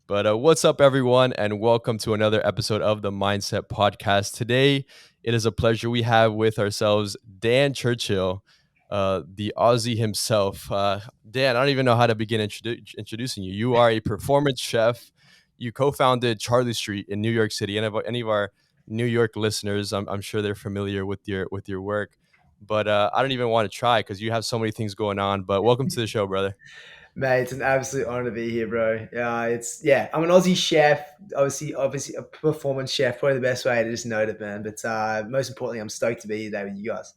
But what's up, everyone, and welcome to another episode of the Mindset Podcast. Today, it is a pleasure we have with ourselves Dan Churchill, the Aussie himself. Dan, I don't even know how to begin introducing you. You are a performance chef. You co-founded Charley Street in New York City. And if any of our New York listeners, I'm sure they're familiar with your work. But I don't even want to try because you have so many things going on. But welcome to the show, brother. Mate, it's an absolute honor to be here, bro. I'm an Aussie chef, obviously a performance chef, probably the best way to just note it, man. But most importantly, I'm stoked to be here today with you guys.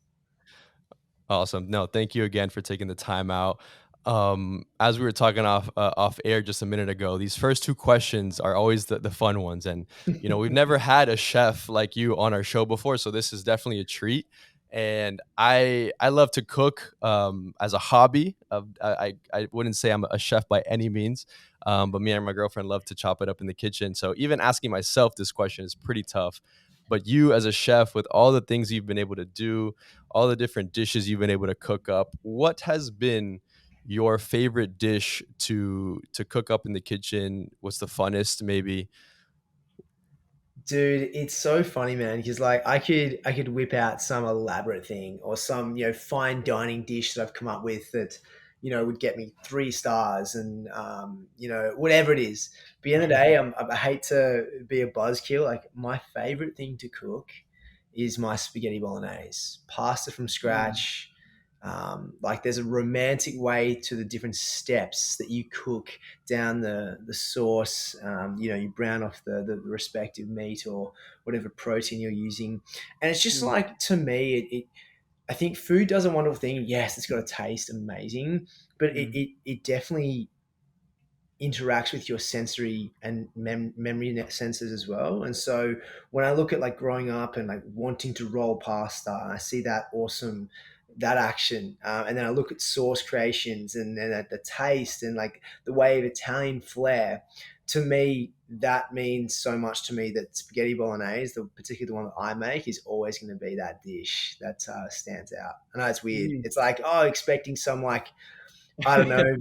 Awesome. No, thank you again for taking the time out. As we were talking off air just a minute ago, these first two questions are always the fun ones, and we've never had a chef like you on our show before, so this is definitely a treat. And I love to cook as a hobby. I wouldn't say I'm a chef by any means, but me and my girlfriend love to chop it up in the kitchen. So even asking myself this question is pretty tough. But you, as a chef, with all the things you've been able to do, all the different dishes you've been able to cook up, what has been your favorite dish to cook up in the kitchen? What's the funnest, maybe? Dude, it's so funny, man, because like I could whip out some elaborate thing or some, fine dining dish that I've come up with that, would get me 3 stars and whatever it is. But at the end of the day, I hate to be a buzzkill. Like my favorite thing to cook is my spaghetti bolognese, pasta from Mm. scratch. Like there's a romantic way to the different steps that you cook down the sauce. You brown off the respective meat or whatever protein you're using, and it's just Mm. like to me, I think food does a wonderful thing. Yes, it's got to taste amazing, but it Mm. it, it definitely interacts with your sensory and memory net senses as well. And so when I look at like growing up and like wanting to roll pasta, and I see that awesome that action, and then I look at sauce creations and then at the taste and like the way of Italian flair. To me, that means so much to me that spaghetti bolognese, the particular one that I make, is always going to be that dish that stands out. I know it's weird. Mm. It's like, oh, expecting some like, I don't know,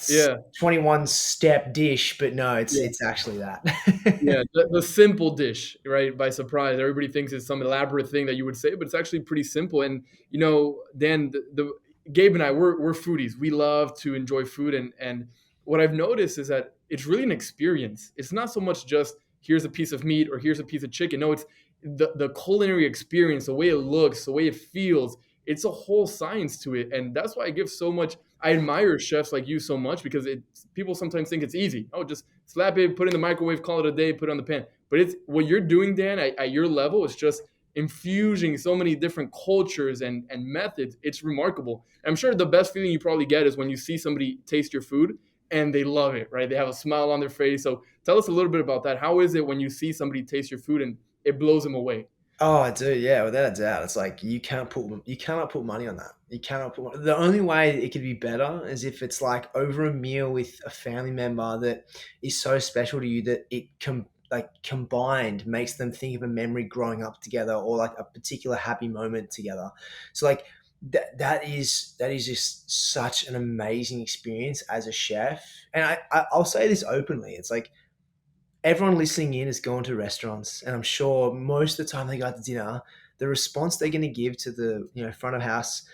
Yeah, 21 step dish, but no, it's yeah, it's actually that. yeah. The simple dish, right? By surprise, everybody thinks it's some elaborate thing that you would say, but it's actually pretty simple. And Dan, the Gabe and I, we're foodies. We love to enjoy food, and what I've noticed is that it's really an experience. It's not so much just here's a piece of meat or here's a piece of chicken. No, it's the culinary experience, the way it looks, the way it feels. It's a whole science to it, and that's why I give so much. I admire chefs like you so much because people sometimes think it's easy. Oh, just slap it, put it in the microwave, call it a day, put it on the pan. But it's what you're doing, Dan, at your level is just infusing so many different cultures and methods. It's remarkable. I'm sure the best feeling you probably get is when you see somebody taste your food and they love it, right? They have a smile on their face. So tell us a little bit about that. How is it when you see somebody taste your food and it blows them away? Oh, I do, yeah, without a doubt. It's like you cannot put money on that. You cannot put money. The only way it could be better is if it's like over a meal with a family member that is so special to you that like combined makes them think of a memory growing up together or like a particular happy moment together. So like that is just such an amazing experience as a chef. And I'll say this openly. It's like everyone listening in has gone to restaurants, and I'm sure most of the time they go out to dinner, the response they're going to give to the front of house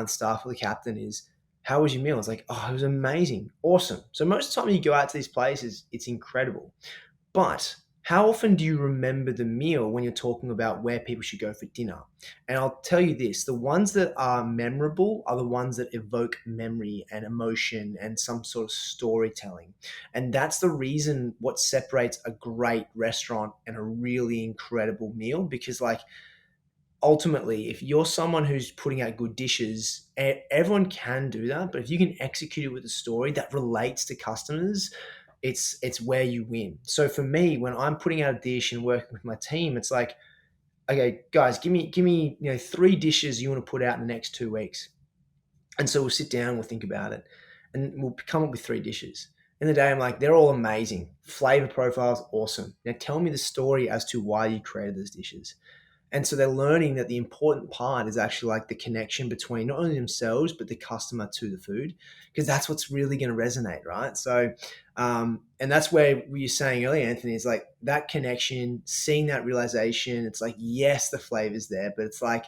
staff or the captain is, "How was your meal?" It's like, "Oh, it was amazing, awesome." So most of the time you go out to these places, it's incredible. But how often do you remember the meal when you're talking about where people should go for dinner? And I'll tell you this, the ones that are memorable are the ones that evoke memory and emotion and some sort of storytelling. And that's the reason what separates a great restaurant and a really incredible meal. Because, like, ultimately, if you're someone who's putting out good dishes, everyone can do that. But if you can execute it with a story that relates to customers, it's where you win. So for me, when I'm putting out a dish and working with my team, it's like, okay, guys, give me 3 dishes you want to put out in the next 2 weeks, and so we'll sit down, we'll think about it, and we'll come up with 3 dishes. In the day, I'm like, they're all amazing, flavor profiles, awesome. Now tell me the story as to why you created those dishes. And so they're learning that the important part is actually like the connection between not only themselves, but the customer to the food, because that's what's really going to resonate, right? So, and that's where we were saying earlier, Anthony, is like that connection, seeing that realization. It's like, yes, the flavor's there, but it's like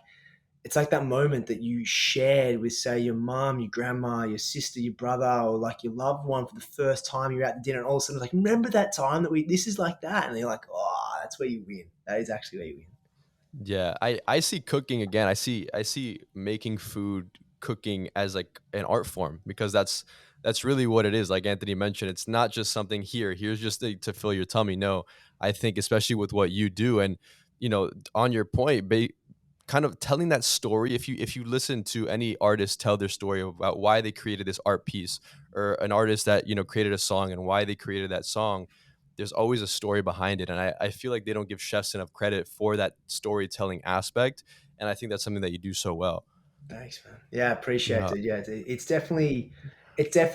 that moment that you shared with, say, your mom, your grandma, your sister, your brother, or like your loved one for the first time you're at the dinner, and all of a sudden, like, remember that time that this is like that, and they're like, oh, that's where you win. That is actually where you win. Yeah, I see cooking again. I see making food, cooking as like an art form, because that's really what it is. Like Anthony mentioned, it's not just something here's just to fill your tummy. No, I think especially with what you do, and on your point, kind of telling that story. If you listen to any artist tell their story about why they created this art piece, or an artist that created a song and why they created that song, there's always a story behind it. And I feel like they don't give chefs enough credit for that storytelling aspect. And I think that's something that you do so well. Thanks, man. Yeah, I appreciate Yeah. it. Yeah, it's definitely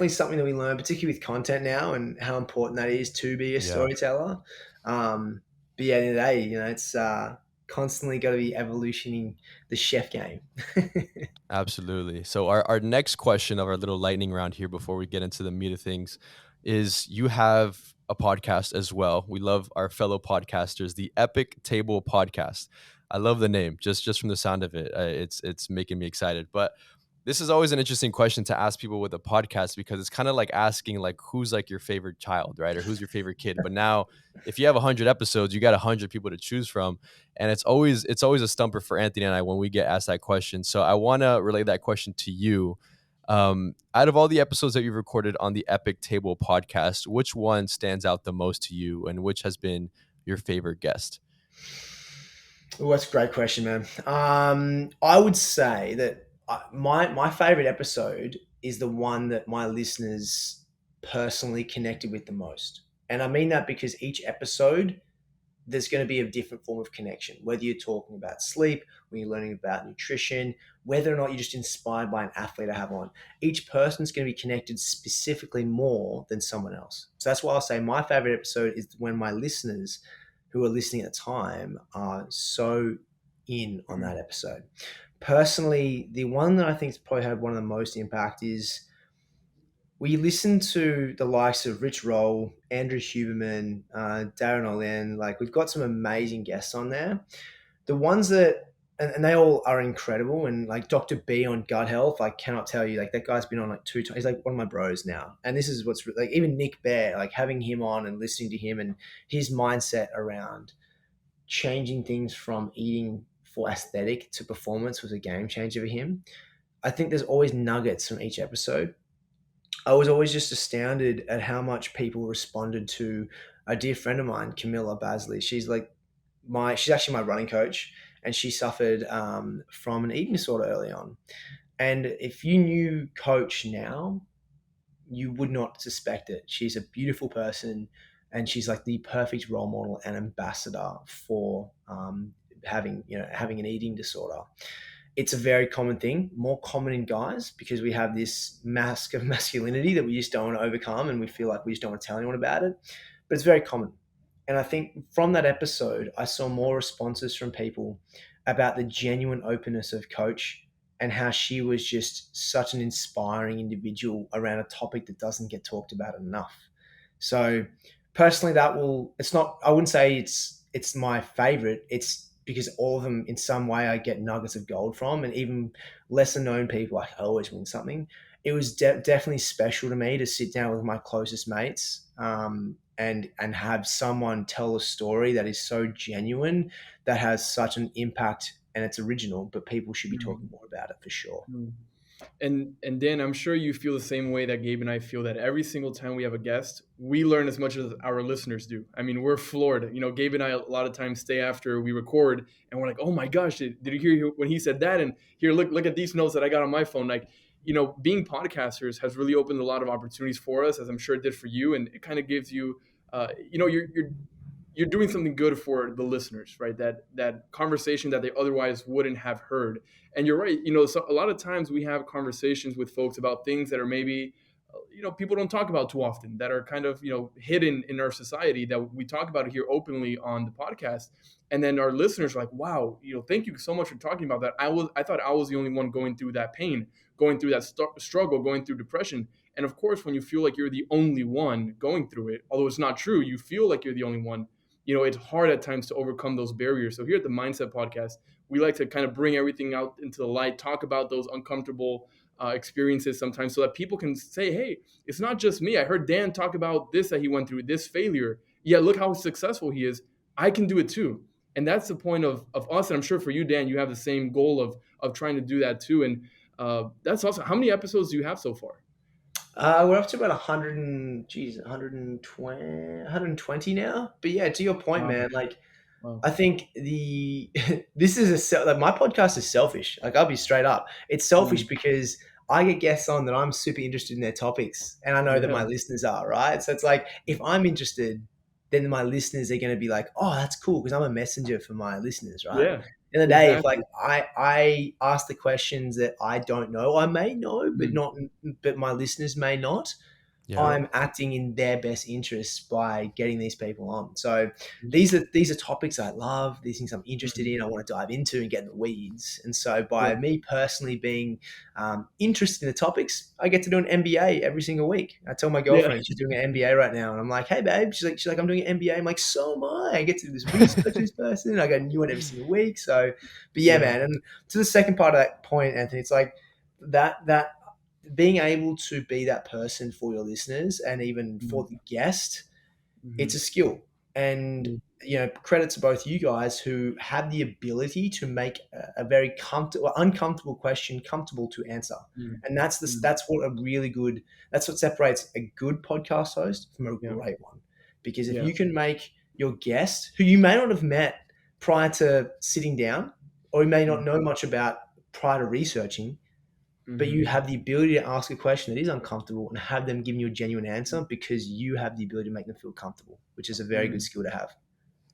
something that we learn, particularly with content now, and how important that is to be a Yeah. storyteller. But yeah, at the end of the day, it's constantly got to be evolutioning the chef game. Absolutely. So our next question of our little lightning round here before we get into the meat of things is, you have a podcast as well. We love our fellow podcasters, the Epic Table Podcast. I love the name, just from the sound of it. It's making me excited. But this is always an interesting question to ask people with a podcast, because it's kind of like asking like who's like your favorite child, right? Or who's your favorite kid. But now if you have 100 episodes, you got 100 people to choose from. And it's always a stumper for Anthony and I when we get asked that question. So I want to relay that question to you. Out of all the episodes that you've recorded on the Epic Table Podcast, which one stands out the most to you, and which has been your favorite guest? Oh, that's a great question, man. I would say that my favorite episode is the one that my listeners personally connected with the most, and I mean that because each episode there's going to be a different form of connection. Whether you're talking about sleep, when you're learning about nutrition, whether or not you're just inspired by an athlete I have on, each person's going to be connected specifically more than someone else. So that's why I'll say my favorite episode is when my listeners who are listening at the time are so in on that episode. Personally, the one that I think's probably had one of the most impact is we listen to the likes of Rich Roll, Andrew Huberman, Darren Olen. Like, we've got some amazing guests on there. The ones that, and they all are incredible. And like Dr. B on gut health, I cannot tell you, like that guy's been on like 2 times. He's like one of my bros now. And this is what's like, even Nick Bear, like having him on and listening to him and his mindset around changing things from eating for aesthetic to performance was a game changer for him. I think there's always nuggets from each episode. I was always just astounded at how much people responded to a dear friend of mine, Camilla Basley. She's actually my running coach, and she suffered from an eating disorder early on. And if you knew Coach now, you would not suspect it. She's a beautiful person, and she's like the perfect role model and ambassador for having an eating disorder. It's a very common thing, more common in guys, because we have this mask of masculinity that we just don't want to overcome, and we feel like we just don't want to tell anyone about it. But it's very common. And I think from that episode, I saw more responses from people about the genuine openness of Coach and how she was just such an inspiring individual around a topic that doesn't get talked about enough. So personally, it's not, I wouldn't say it's my favorite. It's because all of them in some way I get nuggets of gold from, and even lesser known people, I always win something. It was definitely special to me to sit down with my closest mates, and have someone tell a story that is so genuine, that has such an impact, and it's original, but people should be talking more about it for sure. Mm. And Dan, I'm sure you feel the same way that Gabe and I feel, that every single time we have a guest, we learn as much as our listeners do. I mean, we're floored. Gabe and I a lot of times stay after we record, and we're like, "Oh my gosh, did you hear when he said that?" And here, look at these notes that I got on my phone. Like, being podcasters has really opened a lot of opportunities for us, as I'm sure it did for you. And it kind of gives you, you're doing something good for the listeners, right? That conversation that they otherwise wouldn't have heard. And you're right. So a lot of times we have conversations with folks about things that are maybe people don't talk about too often, that are kind of hidden in our society, that we talk about it here openly on the podcast. And then our listeners are like, wow, thank you so much for talking about that. I thought I was the only one going through that pain, going through that struggle, going through depression. And of course, when you feel like you're the only one going through it, although it's not true, you feel like you're the only one, it's hard at times to overcome those barriers. So here at the Mindset Podcast, we like to kind of bring everything out into the light, talk about those uncomfortable experiences sometimes, so that people can say, hey, it's not just me. I heard Dan talk about this, that he went through this failure. Yeah, look how successful he is. I can do it too. And that's the point of us. And I'm sure for you, Dan, you have the same goal of trying to do that too. And that's awesome. How many episodes do you have so far? We're up to about 120 now. But yeah, to your point, Wow. man, like, Wow. I think this is like, my podcast is selfish. Like, I'll be straight up. It's selfish because I get guests on that I'm super interested in their topics, and I know that my listeners are, right. So it's like, if I'm interested, then my listeners are going to be like, oh, that's cool, because I'm a messenger for my listeners, right? Yeah. In the day, Exactly. if like I ask the questions that I don't know, I may know, but my listeners may not. Yeah. I'm acting in their best interests by getting these people on. So these are topics I love, these things I'm interested in, I want to dive into and get in the weeds. And so by me personally being interested in the topics, I get to do an MBA every single week. I tell my girlfriend she's doing an MBA right now, and I'm like, hey babe, she's like, I'm doing an MBA. I'm like, so am I. I get to do this research this person. I got a new one every single week. So, but yeah, man. And to the second part of that point, Anthony, it's like that being able to be that person for your listeners and even for the guest, it's a skill. And credit to both you guys who have the ability to make a very uncomfortable question comfortable to answer. And that's what separates a good podcast host from a great one. Because if you can make your guest, who you may not have met prior to sitting down, or you may not know much about prior to researching, but you have the ability to ask a question that is uncomfortable and have them give you a genuine answer, because you have the ability to make them feel comfortable, which is a very good skill to have.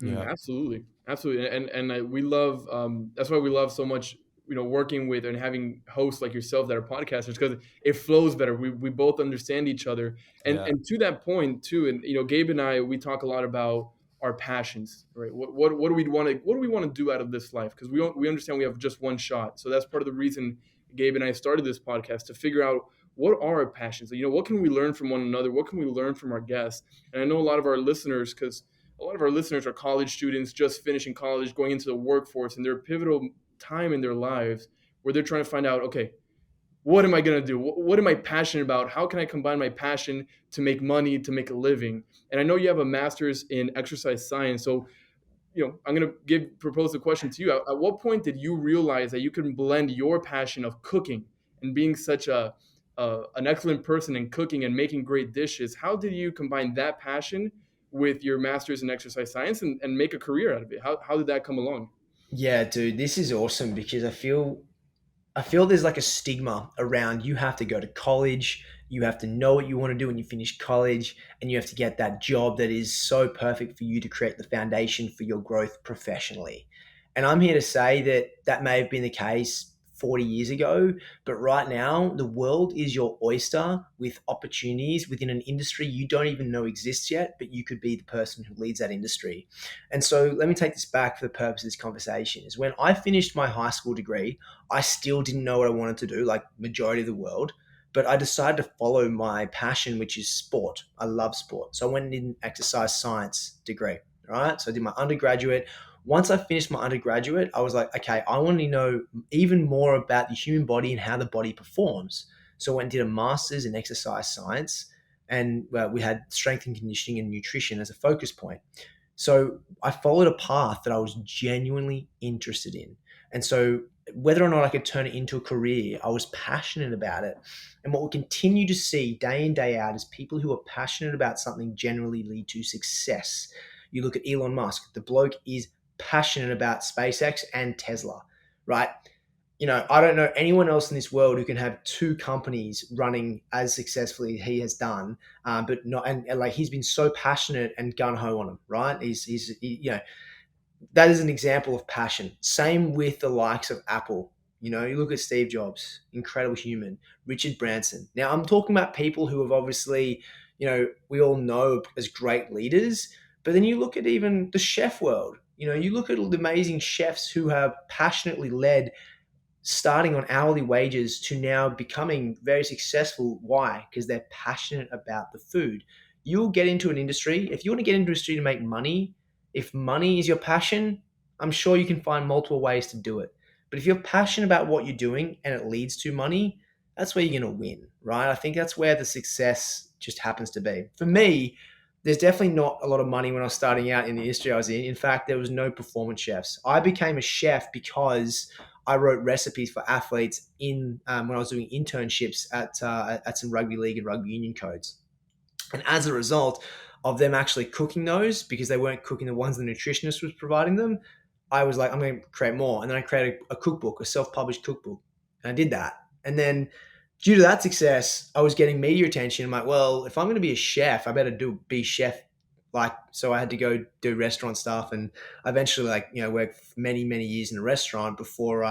Absolutely. And we love, that's why we love so much, working with and having hosts like yourself that are podcasters, because it flows better. We both understand each other. And to that point too, and Gabe and I, we talk a lot about our passions, right? What do we want to do out of this life? Because we understand we have just one shot. So that's part of the reason Gabe and I started this podcast, to figure out what are our passions. What can we learn from one another? What can we learn from our guests? And I know a lot of our listeners, because a lot of our listeners are college students, just finishing college, going into the workforce, and they're a pivotal time in their lives where they're trying to find out, okay, what am I going to do? What am I passionate about? How can I combine my passion to make money, to make a living? And I know you have a master's in exercise science. So, I'm going to propose the question to you. At what point did you realize that you can blend your passion of cooking and being such an excellent person in cooking and making great dishes? How did you combine that passion with your master's in exercise science and make a career out of it? How did that come along? Yeah, dude, this is awesome, because I feel there's like a stigma around, you have to go to college, you have to know what you want to do when you finish college, and you have to get that job that is so perfect for you to create the foundation for your growth professionally. And I'm here to say that that may have been the case 40 years ago, but right now the world is your oyster with opportunities within an industry you don't even know exists yet, but you could be the person who leads that industry. And so let me take this back for the purpose of this conversation. Is when I finished my high school degree, I still didn't know what I wanted to do, like majority of the world, but I decided to follow my passion, which is sport. I love sport. So I went and did an exercise science degree, right? So I did my undergraduate. Once I finished my undergraduate, I was like, okay, I want to know even more about the human body and how the body performs. So I went and did a master's in exercise science, and we had strength and conditioning and nutrition as a focus point. So I followed a path that I was genuinely interested in. And so whether or not I could turn it into a career, I was passionate about it. And what we continue to see day in, day out is people who are passionate about something generally lead to success. You look at Elon Musk, the bloke is passionate about SpaceX and Tesla, right? I don't know anyone else in this world who can have two companies running as successfully as he has done, but not, and like, he's been so passionate and gun ho on them, right? That is an example of passion. Same with the likes of Apple. You know, you look at Steve Jobs, incredible human, Richard Branson. Now, I'm talking about people who have obviously, you know, we all know as great leaders, but then you look at even the chef world. You know, you look at the amazing chefs who have passionately led, starting on hourly wages to now becoming very successful. Why? Because they're passionate about the food. You'll get into an industry, if you want to get into an industry to make money, if money is your passion, I'm sure you can find multiple ways to do it. But if you're passionate about what you're doing and it leads to money, that's where you're going to win, right? I think that's where the success just happens to be. For me, there's definitely not a lot of money when I was starting out in the industry I was in. In fact, there was no performance chefs. I became a chef because I wrote recipes for athletes in when I was doing internships at some rugby league and rugby union codes. And as a result of them actually cooking those, because they weren't cooking the ones the nutritionist was providing them, I was like, I'm going to create more. And then I created a cookbook, a self-published cookbook. And I did that. And then due to that success, I was getting media attention. I'm like, well, if I'm going to be a chef, I better be chef. Like, so I had to go do restaurant stuff, and I eventually, like, you know, worked many, many years in a restaurant before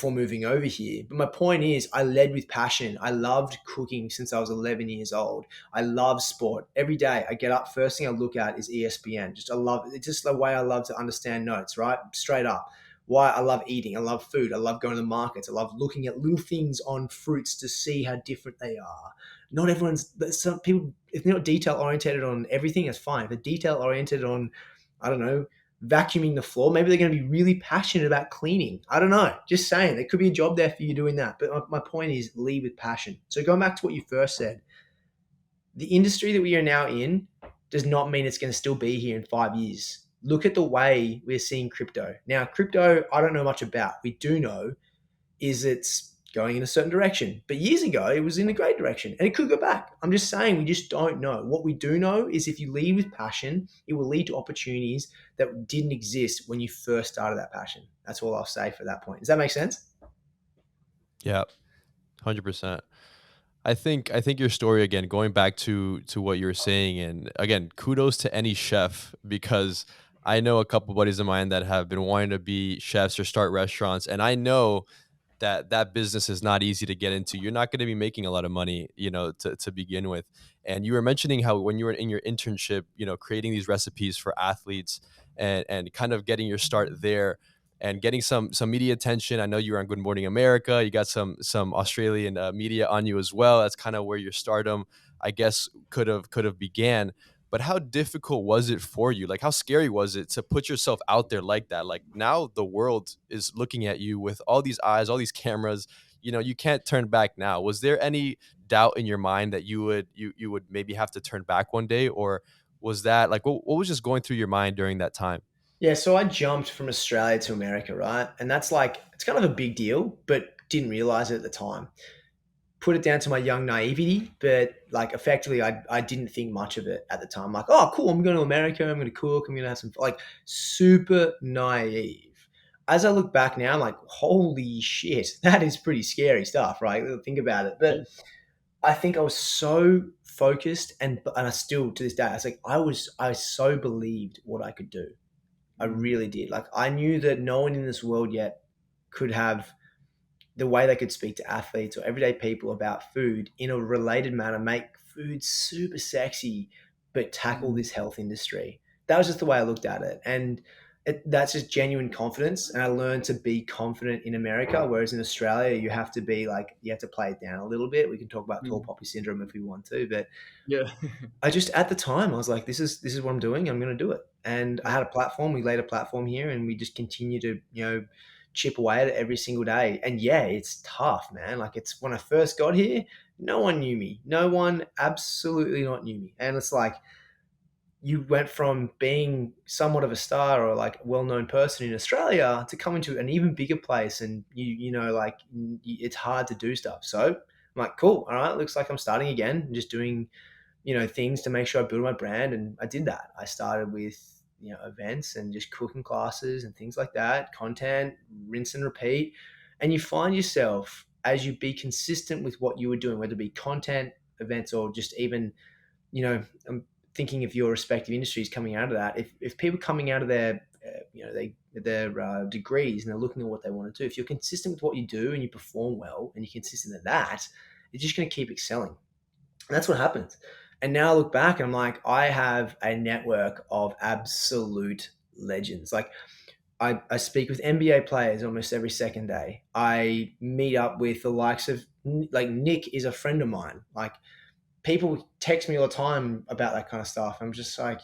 moving over here. But my point is, I led with passion. I loved cooking since I was 11 years old. I love sport. Every day I get up, first thing I look at is ESPN. Just I love it's just the way I love to understand notes, right? Straight up. Why I love eating. I love food. I love going to the markets. I love looking at little things on fruits to see how different they are. Not everyone's, some people, if they're not detail oriented on everything, that's fine. If they're detail oriented on, I don't know, vacuuming the floor, maybe they're going to be really passionate about cleaning. I don't know. Just saying, there could be a job there for you doing that. But my point is, lead with passion. So going back to what you first said, the industry that we are now in does not mean it's going to still be here in 5 years. Look at the way we're seeing crypto. Now, crypto, I don't know much about. We do know is it's going in a certain direction. But years ago, it was in a great direction and it could go back. I'm just saying, we just don't know. What we do know is if you lead with passion, it will lead to opportunities that didn't exist when you first started that passion. That's all I'll say for that point. Does that make sense? Yeah, 100%. I think your story, again, going back to what you were saying, and again, kudos to any chef, because I know a couple buddies of mine that have been wanting to be chefs or start restaurants, and I know that business is not easy to get into. You're not going to be making a lot of money, to begin with. And you were mentioning how when you were in your internship, creating these recipes for athletes and kind of getting your start there and getting some media attention. I know you were on Good Morning America. You got some Australian media on you as well. That's kind of where your stardom, I guess, could have began. But how difficult was it for you? Like, how scary was it to put yourself out there like that? Like, now the world is looking at you with all these eyes, all these cameras. You can't turn back now. Was there any doubt in your mind that you would maybe have to turn back one day, or was that like what was just going through your mind during that time? Yeah, so I jumped from Australia to America, right? And that's like, it's kind of a big deal, but didn't realize it at the time. Put it down to my young naivety, but like effectively, I didn't think much of it at the time. Like, oh, cool, I'm going to America, I'm going to cook, I'm going to have some, like, super naive. As I look back now, I'm like, holy shit, that is pretty scary stuff, right? Think about it. But I think I was so focused, and I still to this day, I was like, I so believed what I could do. I really did. Like, I knew that no one in this world yet could have the way they could speak to athletes or everyday people about food in a related manner, make food super sexy, but tackle this health industry. That was just the way I looked at it. And that's just genuine confidence. And I learned to be confident in America, whereas in Australia, you have to be like, you have to play it down a little bit. We can talk about tall Mm. poppy syndrome if we want to, but Yeah. I just, at the time, I was like, this is what I'm doing. I'm going to do it. And I had a platform. We laid a platform here, and we just continue to, chip away at it every single day. And yeah, it's tough, man. Like, it's when I first got here, no one knew me. No one, absolutely not, knew me. And it's like, you went from being somewhat of a star or like a well-known person in Australia to coming to an even bigger place, and it's hard to do stuff. So I'm like, cool, all right, looks like I'm starting again and just doing things to make sure I build my brand. And I did that. I started with, events and just cooking classes and things like that, content, rinse and repeat. And you find yourself, as you be consistent with what you were doing, whether it be content, events, or just even, I'm thinking of your respective industries coming out of that. If people coming out of their their degrees, and they're looking at what they want to do. If you're consistent with what you do and you perform well and you're consistent at that, you're just going to keep excelling. And that's what happens. And now I look back and I'm like, I have a network of absolute legends. Like I speak with NBA players almost every second day. I meet up with the likes of, like, Nick is a friend of mine. Like, people text me all the time about that kind of stuff. I'm just like,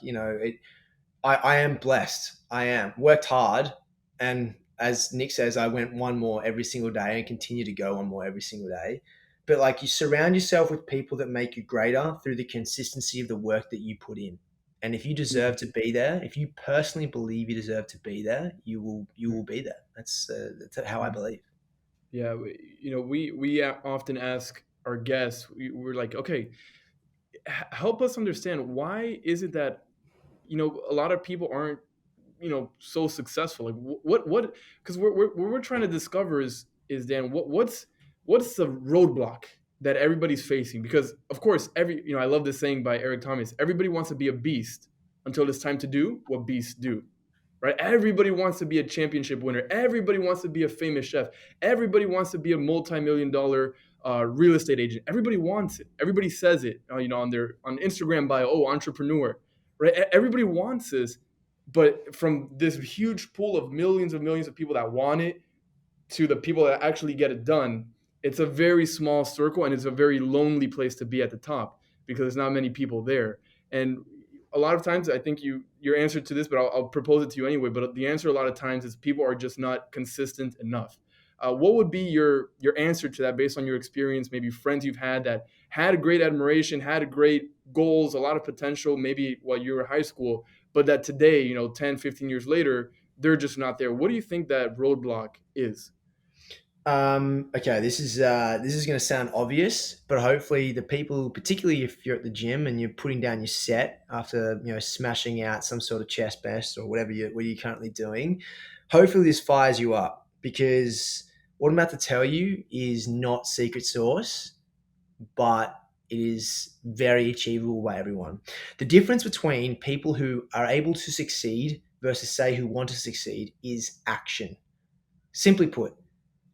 I am blessed. I am worked hard. And as Nick says, I went one more every single day and continue to go one more every single day. But like, you surround yourself with people that make you greater through the consistency of the work that you put in. And if you deserve to be there, if you personally believe you deserve to be there, you will be there. That's how I believe. Yeah, we often ask our guests. We're like, okay, help us understand, why is it that a lot of people aren't so successful? Like, what because what we're trying to discover is Dan, what's the roadblock that everybody's facing? Because of course, I love this saying by Eric Thomas: everybody wants to be a beast until it's time to do what beasts do. Right? Everybody wants to be a championship winner. Everybody wants to be a famous chef. Everybody wants to be a multi-million-dollar real estate agent. Everybody wants it. Everybody says it, on Instagram bio, oh, entrepreneur, right? Everybody wants this, but from this huge pool of millions of people that want it to the people that actually get it done, it's a very small circle, and it's a very lonely place to be at the top because there's not many people there. And a lot of times, I think your answer to this, but I'll propose it to you anyway. But the answer a lot of times is people are just not consistent enough. What would be your answer to that, based on your experience? Maybe friends you've had that had a great admiration, had a great goals, a lot of potential, maybe while you were in high school, but that today, 10, 15 years later, they're just not there. What do you think that roadblock is? Okay, this is going to sound obvious, but hopefully the people, particularly if you're at the gym and you're putting down your set after smashing out some sort of chest best or whatever you're currently doing, hopefully this fires you up, because what I'm about to tell you is not secret sauce, but it is very achievable by everyone. The difference between people who are able to succeed versus, say, who want to succeed is action. Simply put,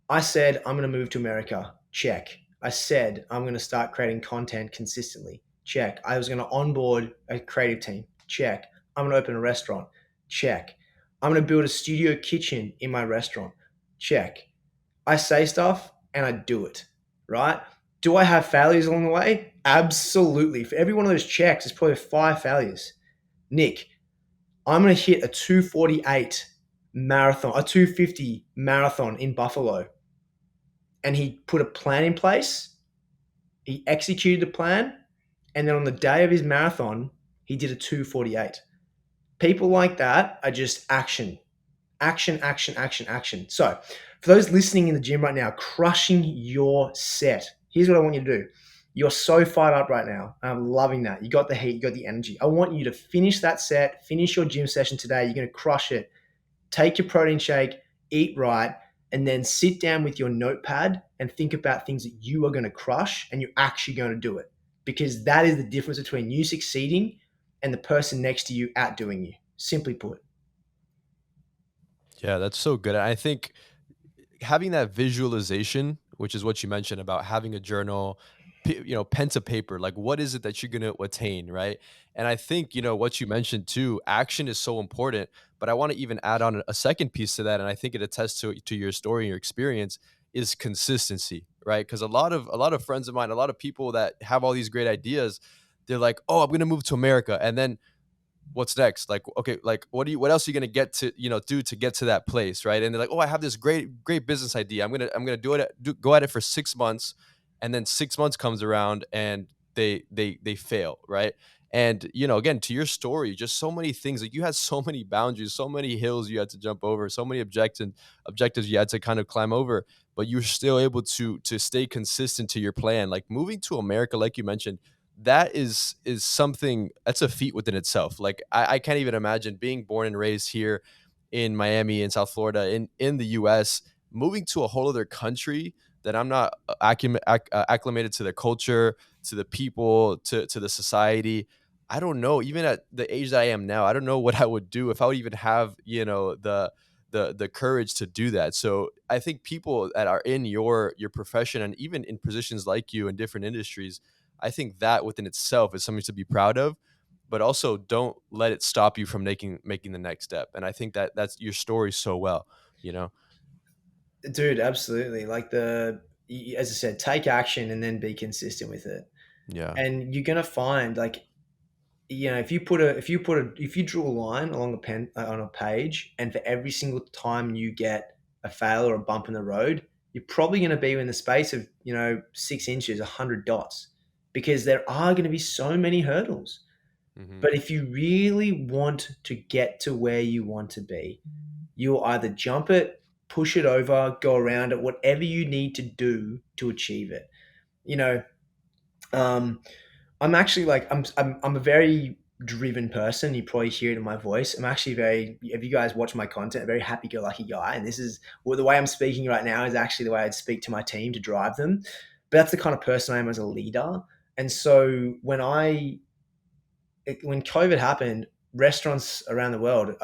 I said, I'm going to move to America. Check. I said, I'm going to start creating content consistently. Check. I was going to onboard a creative team. Check. I'm going to open a restaurant. Check. I'm going to build a studio kitchen in my restaurant. Check. I say stuff and I do it, right? Do I have failures along the way? Absolutely. For every one of those checks, there's probably 5 failures. Nick, I'm going to hit a 248 marathon, a 250 marathon in Buffalo. And he put a plan in place. He executed the plan. And then on the day of his marathon, he did a 248. People like that are just action. Action, action, action, action. So for those listening in the gym right now, crushing your set, here's what I want you to do. You're so fired up right now. I'm loving that. You got the heat, you got the energy. I want you to finish that set, finish your gym session today. You're going to crush it. Take your protein shake, eat right, and then sit down with your notepad and think about things that you are going to crush and you're actually going to do it. Because that is the difference between you succeeding and the person next to you outdoing you. Simply put. Yeah, that's so good. I think having that visualization, which is what you mentioned about having a journal, pen to paper, like what is it that you're going to attain, right? And I think, what you mentioned too, action is so important, but I want to even add on a second piece to that. And I think it attests to your story and your experience, is consistency, right? Because a lot of friends of mine, a lot of people that have all these great ideas, they're like, oh, I'm going to move to America. And then what's next? Like, okay, like what else are you gonna get to, do to get to that place, right? And they're like, oh, I have this great business idea. I'm gonna go at it for 6 months, and then 6 months comes around and they fail, right? And again, to your story, just so many things. Like, you had so many boundaries, so many hills you had to jump over, so many objectives you had to kind of climb over, but you're still able to stay consistent to your plan. Like, moving to America, like you mentioned, that is something that's a feat within itself. Like, I can't even imagine being born and raised here in Miami, in South Florida, in the US, moving to a whole other country that I'm not acclimated to the culture, to the people, to the society. I don't know, even at the age that I am now, I don't know what I would do if I would even have, the courage to do that. So I think people that are in your profession and even in positions like you in different industries, I think that within itself is something to be proud of, but also don't let it stop you from making the next step. And I think that that's your story so well, you know. Dude, absolutely. Like as I said, take action and then be consistent with it. Yeah. And you're gonna find like, if you drew a line along a pen on a page, and for every single time you get a fail or a bump in the road, you're probably going to be in the space of 6 inches, 100 dots, because there are going to be so many hurdles. Hmm. But if you really want to get to where you want to be, you'll either jump it, push it over, go around it, whatever you need to do to achieve it. You know, um, I'm actually like I'm a very driven person. You probably hear it in my voice. I'm actually very. If you guys watch my content, a very happy-go-lucky guy, and this is the way I'm speaking right now is actually the way I'd speak to my team to drive them. But that's the kind of person I am as a leader. And so when COVID happened, restaurants around the world,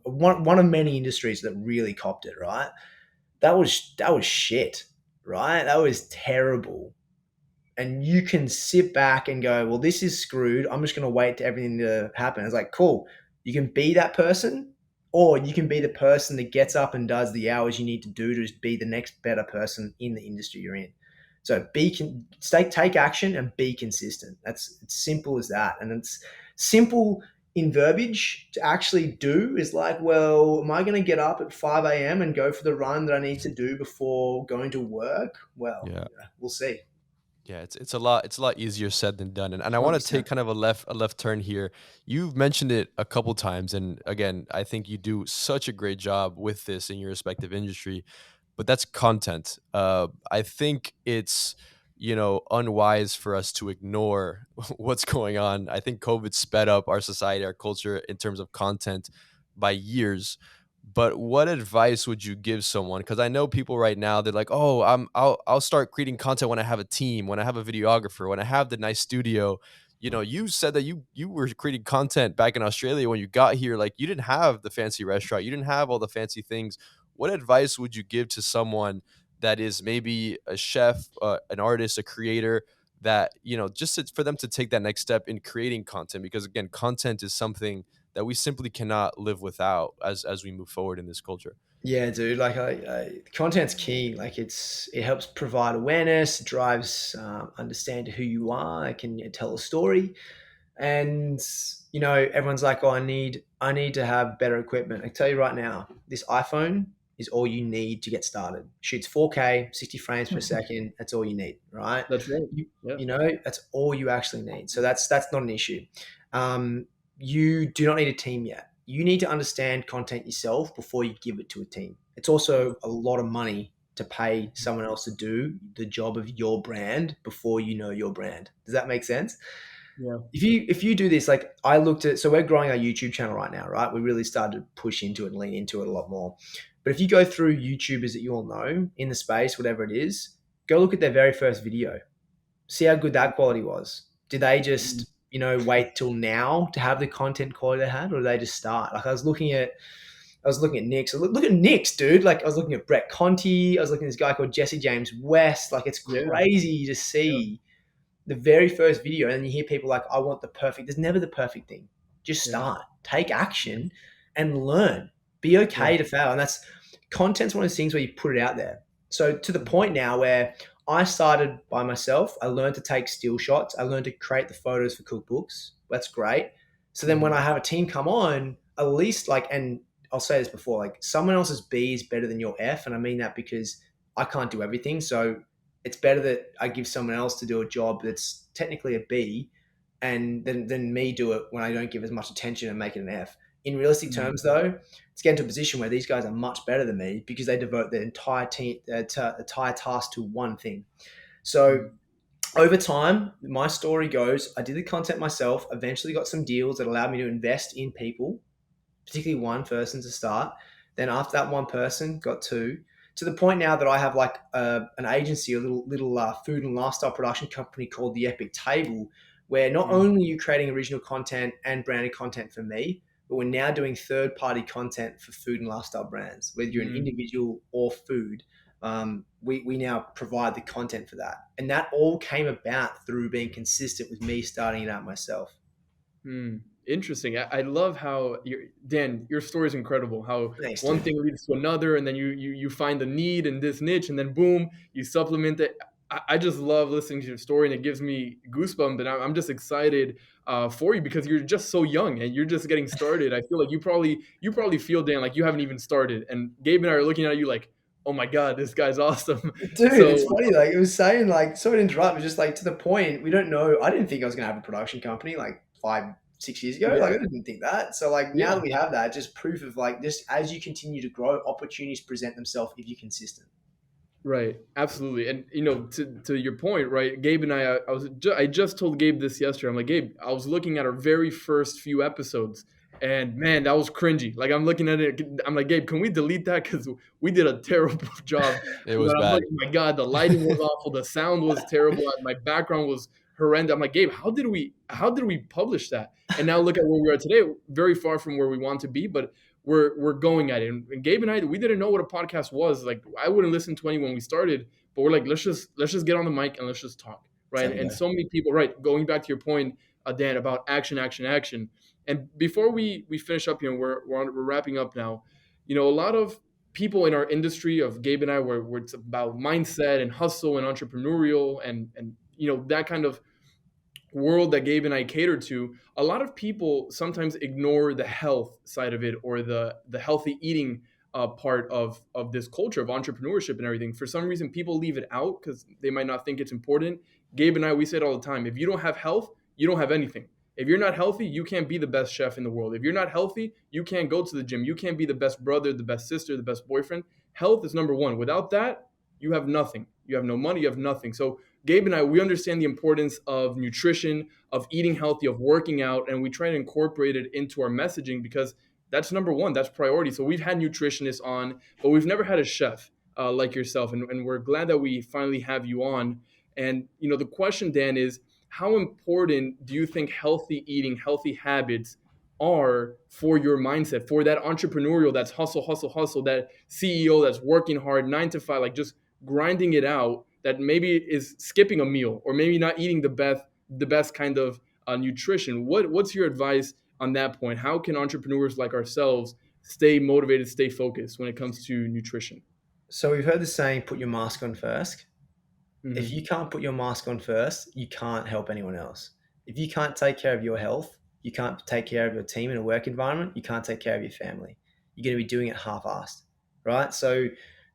one of many industries that really copped it. Right, that was shit. Right, that was terrible, and you can sit back and go, well, this is screwed. I'm just going to wait to everything to happen. It's like, cool. You can be that person, or you can be the person that gets up and does the hours you need to do to just be the next better person in the industry you're in. So take action and be consistent. It's simple as that. And it's simple in verbiage to actually do is like, well, am I going to get up at 5 a.m. and go for the run that I need to do before going to work? Well, Yeah. we'll see. Yeah, it's a lot easier said than done. And I want to take 100%. kind of a left turn here. You've mentioned it a couple times, and again, I think you do such a great job with this in your respective industry. But that's content. I think it's unwise for us to ignore what's going on. I think COVID sped up our society, our culture in terms of content by years. But what advice would you give someone? Because I know people right now, they're like, "Oh, I'll start creating content when I have a team, when I have a videographer, when I have the nice studio." You said that you were creating content back in Australia when you got here. Like you didn't have the fancy restaurant, you didn't have all the fancy things. What advice would you give to someone that is maybe a chef, an artist, a creator, that for them to take that next step in creating content? Because again, content is something that we simply cannot live without as we move forward in this culture. Yeah, dude. Like, content's key. Like, it helps provide awareness, drives understand who you are. It can tell a story, and everyone's like, "Oh, I need to have better equipment." I tell you right now, this iPhone is all you need to get started. Shoots 4K, 60 frames per second. That's all you need, right? That's right. You, Yeah. that's all you actually need. So that's not an issue. You do not need a team yet. You need to understand content yourself before you give it to a team. It's also a lot of money to pay someone else to do the job of your brand before you know your brand. Does that make sense? Yeah. If you do this, like I looked at, so we're growing our YouTube channel right now, right? We really started to push into it and lean into it a lot more. But if you go through YouTubers that you all know in the space, whatever it is, go look at their very first video. See how good that quality was. Did they Mhm. just, wait till now to have the content quality they had, or did they just start? Like I was looking at Nick's. Look at Nick's, dude. Like I was looking at Brett Conti. I was looking at this guy called Jesse James West. Like it's Yeah. crazy to Yeah. see the very first video, and then you hear people like, "I want the perfect." There's never the perfect thing. Just Yeah. start, take Yeah. action, and learn. Be Yeah. okay to fail, and that's content's one of those things where you put it out there. So to the point now where I started by myself, I learned to take still shots. I learned to create the photos for cookbooks. That's great. So then when Mhm. I have a team come on, at least like, and I'll say this before, like someone else's B is better than your F, and I mean that because I can't do everything. So it's better that I give someone else to do a job that's technically a B, and then me do it when I don't give as much attention and make it an F. In realistic Mhm. terms, though, it's getting to a position where these guys are much better than me because they devote their entire team, entire task to one thing. So Mhm. over time, my story goes: I did the content myself. Eventually, got some deals that allowed me to invest in people, particularly one person to start. Then after that one person, got two. To the point now that I have like an agency, a little food and lifestyle production company called The Epic Table, where not Mm, only are you creating original content and branded content for me, but we're now doing third-party content for food and lifestyle brands, whether you're an mm. individual or food. We now provide the content for that. And that all came about through being consistent with me starting it out myself. Hmm. Interesting. I love how Dan, your story is incredible. How Thanks, one dude. thing leads to another, and then you find the need in this niche, and then boom, you supplement it. I just love listening to your story, and it gives me goosebumps. And I'm just excited for you because you're just so young and you're just getting started. I feel like you probably feel, Dan, like you haven't even started. And Gabe and I are looking at you like, oh my god, this guy's awesome. Dude, So it's funny. Like it was saying, like, sorry to interrupt, but just like to the point, we don't know. I didn't think I was going to have a production company like 5, 6 years ago. Like, yeah, I didn't think that. So, like, now yeah. that we have that, just proof of like this as you continue to grow, opportunities present themselves if you're consistent. Right, absolutely, and to your point, right? Gabe and I just told Gabe this yesterday. I'm like, Gabe, I was looking at our very first few episodes, and man, that was cringy. Like I'm looking at it, I'm like, Gabe, can we delete that because we did a terrible job. It But was I'm like, bad. oh my god, the lighting was awful, the sound was terrible, and my background was horrendous. I'm like, Gabe, how did we publish that? And now look at where we are today, very far from where we want to be, but we're going at it. And Gabe and I, we didn't know what a podcast was. Like I wouldn't listen to any when we started, but we're like, let's just get on the mic and let's just talk, right? Same And go. so many people, right? Going back to your point, Dan, about action, action, action. And before we finish up here, and we're wrapping up now. A lot of people in our industry of Gabe and I, where it's about mindset and hustle and entrepreneurial and that kind of world that Gabe and I cater to, a lot of people sometimes ignore the health side of it or the healthy eating part of this culture of entrepreneurship and everything. For some reason, people leave it out because they might not think it's important. Gabe and I, we say it all the time: if you don't have health, you don't have anything. If you're not healthy, you can't be the best chef in the world. If you're not healthy, you can't go to the gym. You can't be the best brother, the best sister, the best boyfriend. Health is number one. Without that, you have nothing. You have no money. You have nothing. So Gabe and I, we understand the importance of nutrition, of eating healthy, of working out, and we try to incorporate it into our messaging because that's number one. That's priority. So we've had nutritionists on, but we've never had a chef like yourself, and we're glad that we finally have you on. And the question, Dan, is how important do you think healthy eating, healthy habits are for your mindset, for that entrepreneurial, that's hustle, hustle, hustle, that CEO that's working hard, 9 to 5, like just grinding it out, that maybe is skipping a meal or maybe not eating the best kind of nutrition. What's your advice on that point? How can entrepreneurs like ourselves stay motivated, stay focused when it comes to nutrition? So we've heard the saying, "Put your mask on first." If Mm-hmm. you can't put your mask on first, you can't help anyone else. If you can't take care of your health, you can't take care of your team in a work environment, you can't take care of your family. You're going to be doing it half-assed, right? So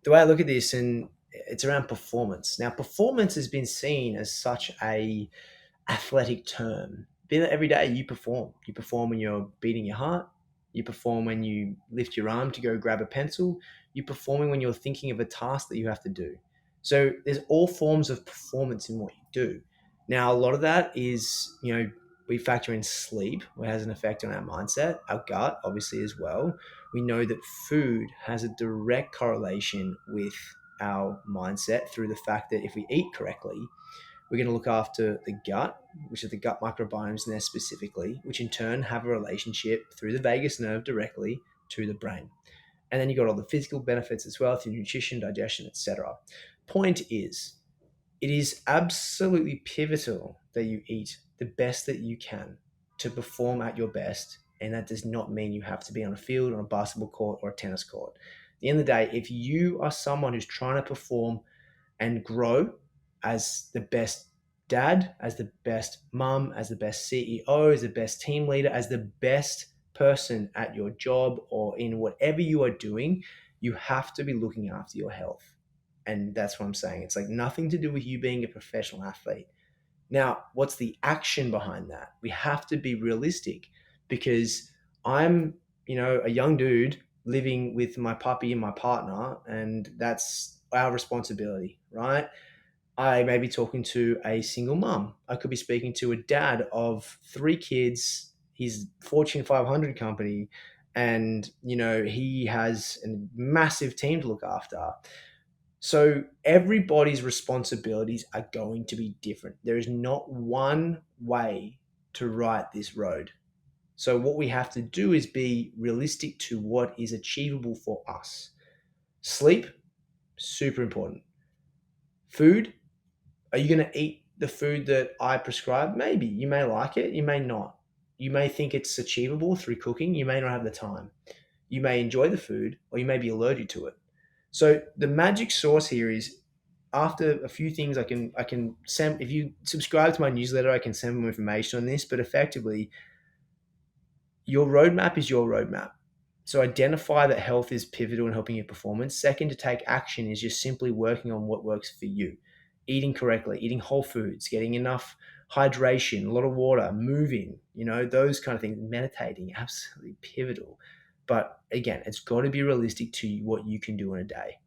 the way I look at this, and it's around performance. Now, performance has been seen as such a athletic term. Every day you perform. You perform when you're beating your heart. You perform when you lift your arm to go grab a pencil. You're performing when you're thinking of a task that you have to do. So there's all forms of performance in what you do. Now, a lot of that is, we factor in sleep, which has an effect on our mindset, our gut, obviously, as well. We know that food has a direct correlation with our mindset through the fact that if we eat correctly, we're going to look after the gut, which are the gut microbiomes in there specifically, which in turn have a relationship through the vagus nerve directly to the brain. And then you got all the physical benefits as well through nutrition, digestion, etc. Point is, it is absolutely pivotal that you eat the best that you can to perform at your best. And that does not mean you have to be on a field, on a basketball court, or a tennis court. At the end of the day, if you are someone who's trying to perform and grow as the best dad, as the best mum, as the best CEO, as the best team leader, as the best person at your job or in whatever you are doing, you have to be looking after your health. And that's what I'm saying. It's like nothing to do with you being a professional athlete. Now, what's the action behind that? We have to be realistic because I'm, a young dude living with my puppy and my partner, and that's our responsibility, right? I may be talking to a single mum. I could be speaking to a dad of 3 kids. He's Fortune 500 company, and he has a massive team to look after. So everybody's responsibilities are going to be different. There is not one way to write this road. So what we have to do is be realistic to what is achievable for us. Sleep, super important. Food, are you going to eat the food that I prescribe? Maybe. You may like it, you may not. You may think it's achievable through cooking, you may not have the time. You may enjoy the food, or you may be allergic to it. So the magic sauce here is, after a few things, I can send, if you subscribe to my newsletter, I can send more information on this, but effectively your roadmap is your roadmap. So identify that health is pivotal in helping your performance. Second, to take action is just simply working on what works for you. Eating correctly, eating whole foods, getting enough hydration, a lot of water, moving, those kind of things, meditating, absolutely pivotal. But again, it's got to be realistic to what you can do in a day.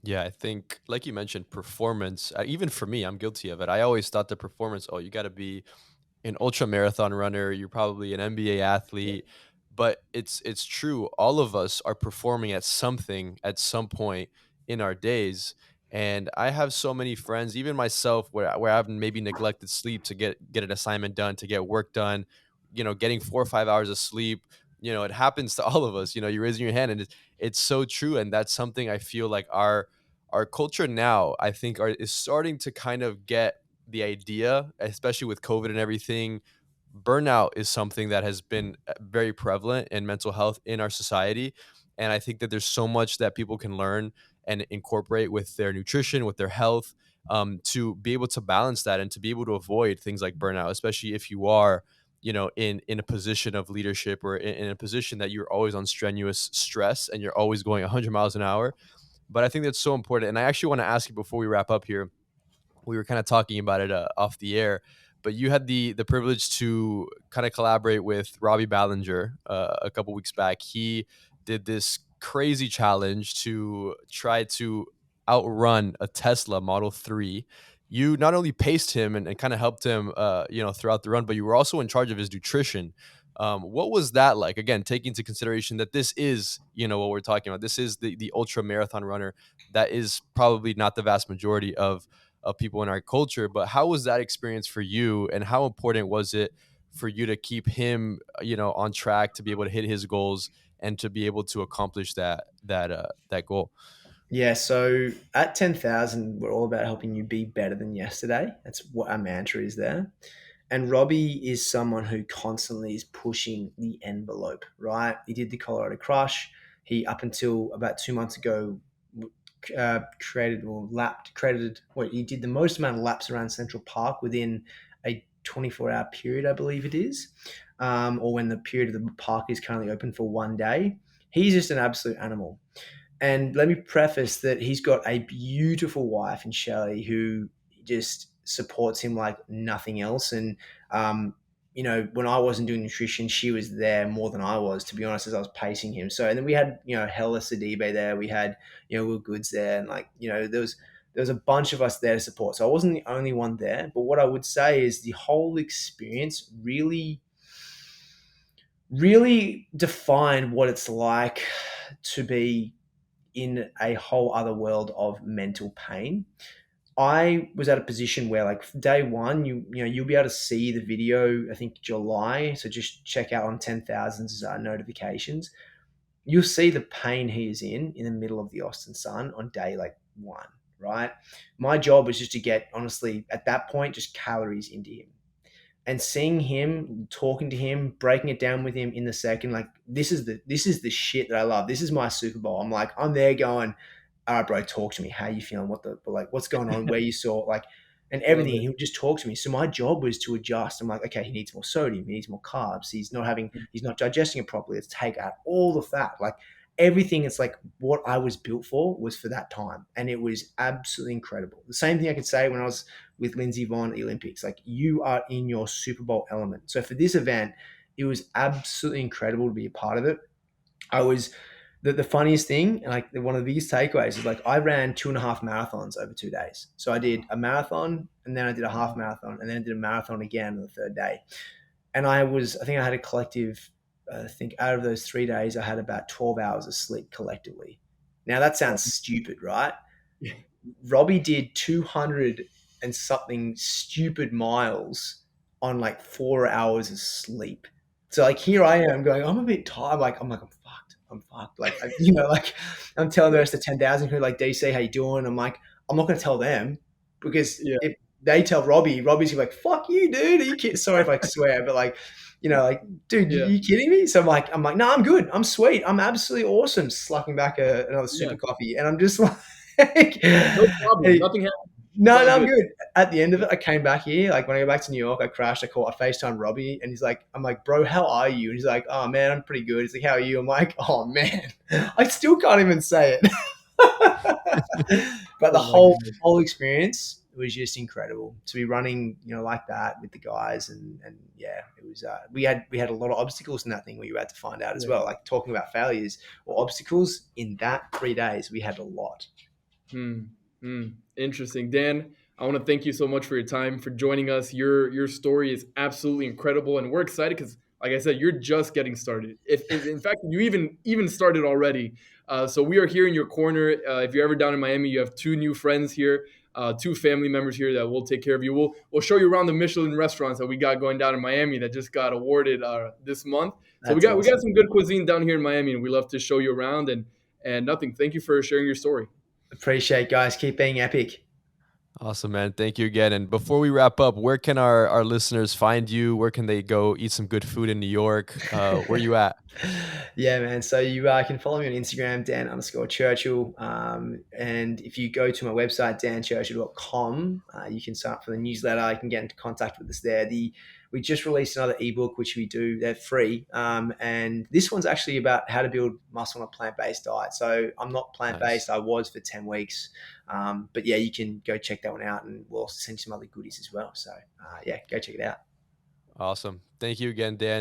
Yeah, I think, like you mentioned, performance. Even for me, I'm guilty of it. I always thought the performance. Oh, you got to be an ultra marathon runner, you're probably an NBA Yeah. athlete, but it's true. All of us are performing at something at some point in our days. And I have so many friends, even myself, where I've maybe neglected sleep to get an assignment done, to get work done, getting 4 or 5 hours of sleep. It happens to all of us. You're raising your hand, and it's so true. And that's something I feel like our culture now, I think, is starting to kind of get the idea, especially with COVID and everything. Burnout is something that has been very prevalent in mental health in our society. And I think that there's so much that people can learn and incorporate with their nutrition, with their health, to be able to balance that and to be able to avoid things like burnout, especially if you are, in a position of leadership, or in a position that you're always on strenuous stress and you're always going 100 miles an hour. But I think that's so important. And I actually want to ask you before we wrap up here, we were kind of talking about it off the air, but you had the privilege to kind of collaborate with Robbie Ballinger a couple weeks back. He did this crazy challenge to try to outrun a Tesla Model 3. You not only paced him and kind of helped him, throughout the run, but you were also in charge of his nutrition. What was that like? Again, taking into consideration that this is, what we're talking about. This is the ultra marathon runner. That is probably not the vast majority of people in our culture. But how was that experience for you, and how important was it for you to keep him, on track to be able to hit his goals and to be able to accomplish that goal? Yeah, so at 10,000, we're all about helping you be better than yesterday. That's what our mantra is there. And Robbie is someone who constantly is pushing the envelope, right? He did the Colorado Crush. He, up until about 2 months ago, he did the most amount of laps around Central Park within a 24-hour period, I believe it is, or when the period of the park is currently open for one day. He's just an absolute animal. And let me preface that he's got a beautiful wife in Shelley who just supports him like nothing else. And, when I wasn't doing nutrition, she was there more than I was, to be honest, as I was pacing him. So, and then we had, Hella Sidibe there. We had, Will Goods there. And there was a bunch of us there to support. So I wasn't the only one there. But what I would say is the whole experience really, really defined what it's like to be in a whole other world of mental pain. I was at a position where, like, day one, you'll be able to see the video. I think July, so just check out on 10,000's notifications. You'll see the pain he is in the middle of the Austin sun on day like one. Right, my job was just to get, honestly, at that point, just calories into him, and seeing him, talking to him, breaking it down with him in the second, like, this is the shit that I love. This is my Super Bowl. I'm there going, all right, bro, talk to me. How you feeling? What's going on? Where you saw, like, and Love everything. it. He would just talk to me. So my job was to adjust. I'm like, okay, he needs more sodium. He needs more carbs. He's not digesting it properly. Let's take out all the fat. Like, everything. It's like what I was built for was for that time. And it was absolutely incredible. The same thing I could say when I was with Lindsey Vonn at the Olympics. Like, you are in your Super Bowl element. So for this event, it was absolutely incredible to be a part of it. I was the funniest thing, and like one of the biggest takeaways is, like, I ran 2.5 marathons over 2 days. So I did a marathon, and then I did a half marathon, and then I did a marathon again on the third day. And I think I had a collective, I think out of those 3 days, I had about 12 hours of sleep collectively. Now that sounds stupid, right? Yeah. Robbie did 200 and something stupid miles on like 4 hours of sleep. So like here I am going, I'm a bit tired. I'm fucked. I'm fucked. Like I'm telling the rest of 10,000 who like DC, how you doing? I'm like, I'm not going to tell them because Yeah. if they tell Robbie, Robbie's gonna be like, fuck you, dude. Are you kidding? Sorry if I swear, but like, like, dude, Yeah. you kidding me? So I'm like, no, I'm good. I'm sweet. I'm absolutely awesome. Slucking back another Yeah. super coffee. And I'm just like, No problem. hey, Nothing happened. It's no, all no, I'm good. good. At the end of it, I came back here. Like when I go back to New York, I crashed. I FaceTime Robbie, and he's like, I'm like, bro, how are you? And he's like, oh man, I'm pretty good. He's like, how are you? I'm like, oh man, I still can't even say it. But the Oh my whole goodness. whole experience was just incredible to be running, like that with the guys, and yeah, it was. We had a lot of obstacles in that thing where you had to find out as Yeah. well. Like talking about failures or obstacles in that 3 days, we had a lot. Hmm. Interesting. Dan, I want to thank you so much for your time, for joining us. Your story is absolutely incredible, and we're excited because, like I said, you're just getting started. If in fact you even started already, so we are here in your corner. If you're ever down in Miami, you have two new friends here, two family members here that will take care of you. We'll show you around the Michelin restaurants that we got going down in Miami that just got awarded this month. So we That's got awesome. some good cuisine down here in Miami, and we love to show you around. And nothing. Thank you for sharing your story. Appreciate, guys. Keep being epic. Awesome, man. Thank you again. And before we wrap up, where can our listeners find you? Where can they go eat some good food in New York? Where you at? Yeah, man. So you can follow me on Instagram, Dan_Churchill. And if you go to my website, danchurchill.com, you can sign up for the newsletter. You can get into contact with us there. We just released another ebook, which we do. They're free. And this one's actually about how to build muscle on a plant-based diet. So I'm not Nice. plant-based. I was for 10 weeks. But yeah, you can go check that one out, and we'll send you some other goodies as well. So yeah, go check it out. Awesome. Thank you again, Dan.